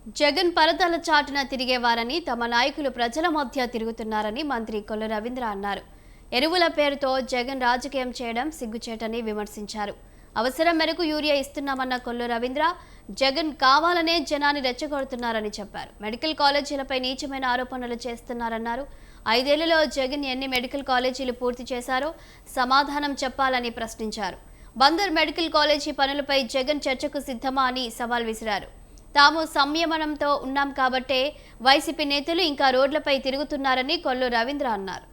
జగన్ పరదాల చాటున తిరిగేవారని తమ నాయకులు ప్రజల మధ్య తిరుగుతున్నారని మంత్రి కొల్లు రవీంద్ర అన్నారు. ఎరువుల పేరుతో జగన్ రాజకీయం చేయడం సిగ్గుచేటని విమర్శించారు. అవసరం మేరకు యూరియా ఇస్తున్నామన్న కొల్లు రవీంద్ర జగన్ కావాలనే జనాన్ని రెచ్చగొడుతున్నారని చెప్పారు. మెడికల్ కాలేజీలపై నీచమైన ఆరోపణలు చేస్తున్నారన్నారు. 5 ఏళ్లలో జగన్ ఎన్ని మెడికల్ కాలేజీలు పూర్తి చేశారో సమాధానం చెప్పాలని ప్రశ్నించారు. బందర్ మెడికల్ కాలేజీ పనులపై జగన్ చర్చకు సిద్ధమా అని సవాల్ విసిరారు. తాము సంయమనంతో ఉన్నాం కాబట్టే వైసీపీ నేతలు ఇంకా రోడ్లపై తిరుగుతున్నారని కొల్లు రవీంద్ర అన్నారు.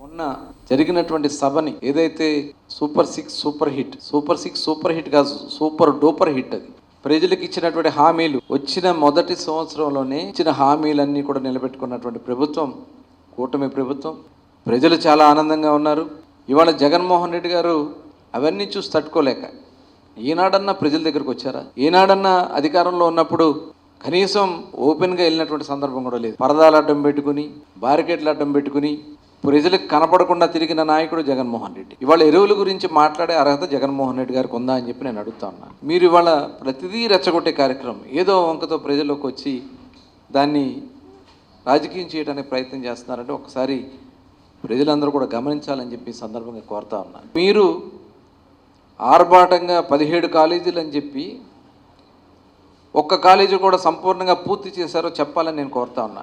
మొన్న జరిగినటువంటి సభని ఏదైతే సూపర్ 6 సూపర్ హిట్ కాదు, సూపర్ డూపర్ హిట్. అది ప్రజలకు ఇచ్చినటువంటి హామీలు వచ్చిన మొదటి సంవత్సరంలోనే ఇచ్చిన హామీలన్నీ కూడా నిలబెట్టుకున్నటువంటి ప్రభుత్వం కూటమి ప్రభుత్వం. ప్రజలు చాలా ఆనందంగా ఉన్నారు. ఇవాళ జగన్మోహన్ రెడ్డి గారు అవన్నీ చూసి తట్టుకోలేక ఈనాడన్నా ప్రజల దగ్గరకు వచ్చారా? ఈనాడన్నా అధికారంలో ఉన్నప్పుడు కనీసం ఓపెన్గా వెళ్ళినటువంటి సందర్భం కూడా లేదు. పరదాలు అడ్డం పెట్టుకుని, బారికేట్లు అడ్డం పెట్టుకుని ప్రజలకు కనపడకుండా తిరిగిన నాయకుడు జగన్మోహన్ రెడ్డి. ఇవాళ ఎరువుల గురించి మాట్లాడే అర్హత జగన్మోహన్ రెడ్డి గారికి ఉందా అని చెప్పి నేను అడుగుతా ఉన్నాను. మీరు ఇవాళ ప్రతిదీ రెచ్చగొట్టే కార్యక్రమం ఏదో వంకతో ప్రజల్లోకి వచ్చి దాన్ని రాజకీయం చేయడానికి ప్రయత్నం చేస్తున్నారంటే ఒకసారి ప్రజలందరూ కూడా గమనించాలని చెప్పి సందర్భంగా కోరుతా ఉన్నాను. మీరు ఆర్భాటంగా 17 కాలేజీలు అని చెప్పి ఒక్క కాలేజీ కూడా సంపూర్ణంగా పూర్తి చేశారో చెప్పాలని నేను కోరుతా ఉన్నా.